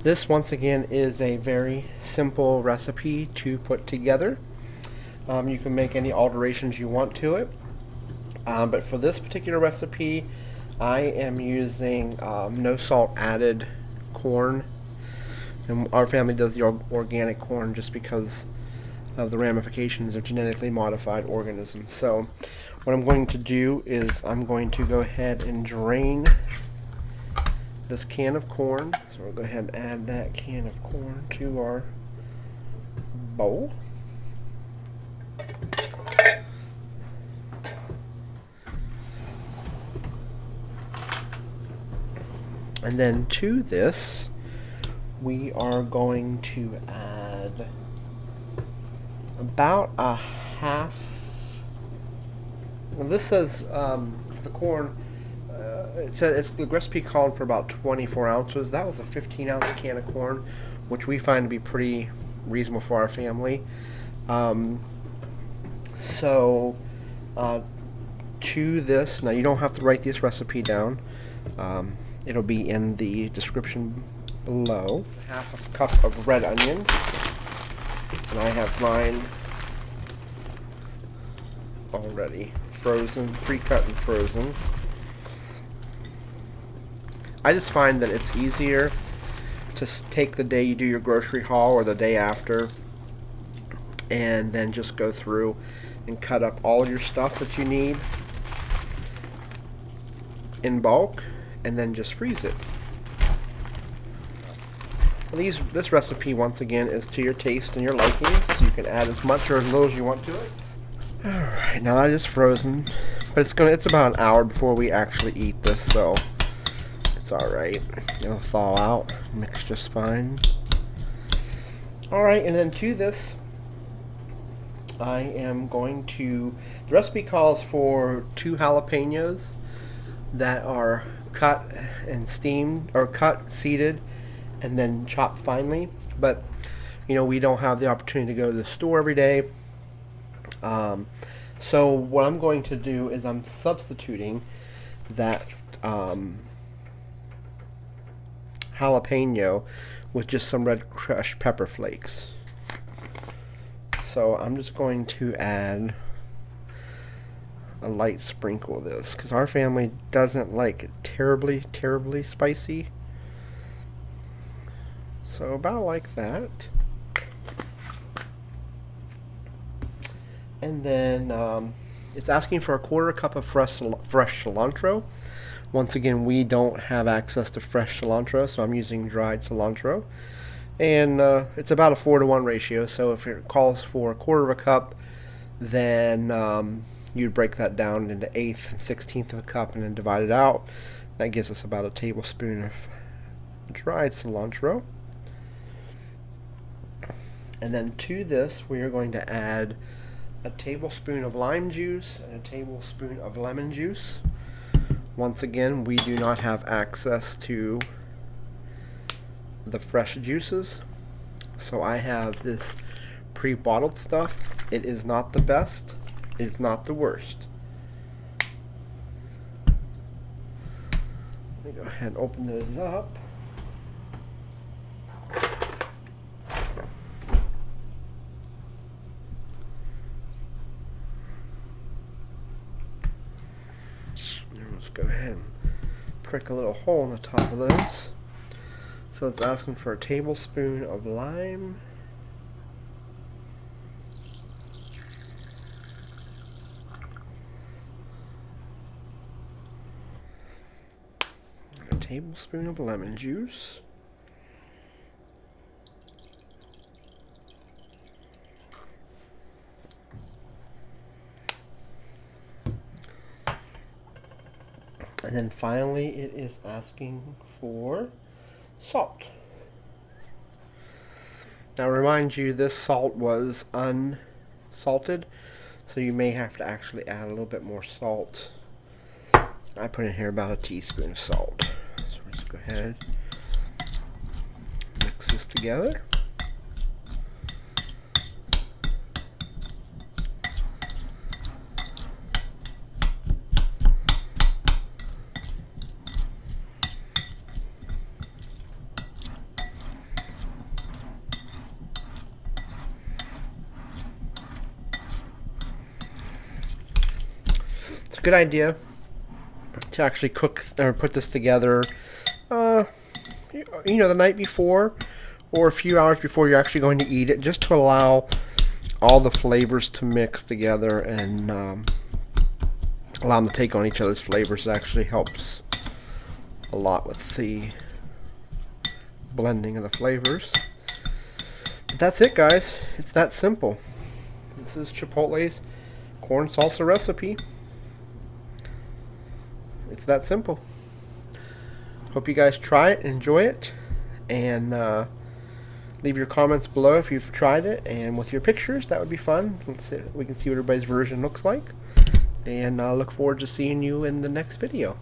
This once again is a very simple recipe to put together. You can make any alterations you want to it. But for this particular recipe, I am using no salt added corn. And our family does the organic corn just because of the ramifications of genetically modified organisms. So what I'm going to do is I'm going to go ahead and drain this can of corn. So we'll go ahead and add that can of corn to our bowl. And then to this, we are going to add about a half. Well, this says the corn. It says the recipe called for about 24 ounces. That was a 15-ounce can of corn, which we find to be pretty reasonable for our family. So to this, now you don't have to write this recipe down. It'll be in the description below. Half a cup of red onion, and I have mine already frozen, pre-cut and frozen. I just find that it's easier to take the day you do your grocery haul or the day after and then just go through and cut up all your stuff that you need in bulk and then just freeze it. This recipe, once again, is to your taste and your likings. You can add as much or as little as you want to it. Alright, now that is frozen, but it's about an hour before we actually eat this, so it's alright. It'll thaw out, mix just fine. Alright, and then to this, I am going to, the recipe calls for 2 jalapeños that are cut and steamed, or cut, seeded, and then chopped finely. But you know, we don't have the opportunity to go to the store every day. So what I'm going to do is I'm substituting that jalapeno with just some red crushed pepper flakes. So I'm just going to add a light sprinkle of this because our family doesn't like it terribly spicy. So about like that. And then it's asking for a quarter cup of fresh cilantro. Once again, we don't have access to fresh cilantro, so I'm using dried cilantro. And it's about a 4-to-1 ratio, so if it calls for a quarter of a cup, then you'd break that down into 1/8 and 1/16 of a cup and then divide it out. That gives us about a tablespoon of dried cilantro. And then to this, we are going to add a tablespoon of lime juice and a tablespoon of lemon juice. Once again, we do not have access to the fresh juices, so I have this pre-bottled stuff. It is not the best, it's not the worst. Let me go ahead and open those up. Let's go ahead and prick a little hole in the top of those. So it's asking for a tablespoon of lime, and a tablespoon of lemon juice, and then finally it is asking for salt. Now remind you, this salt was unsalted, so you may have to actually add a little bit more salt. I put in here about a teaspoon of salt. So let's go ahead, mix this together. a good idea to actually cook or put this together, the night before or a few hours before you're actually going to eat it, just to allow all the flavors to mix together and allow them to take on each other's flavors. It actually helps a lot with the blending of the flavors. But that's it, guys. It's that simple. This is Chipotle's corn salsa recipe. It's that simple. Hope you guys try it, enjoy it, and leave your comments below if you've tried it, and with your pictures. That would be fun. We can see what everybody's version looks like, and I look forward to seeing you in the next video.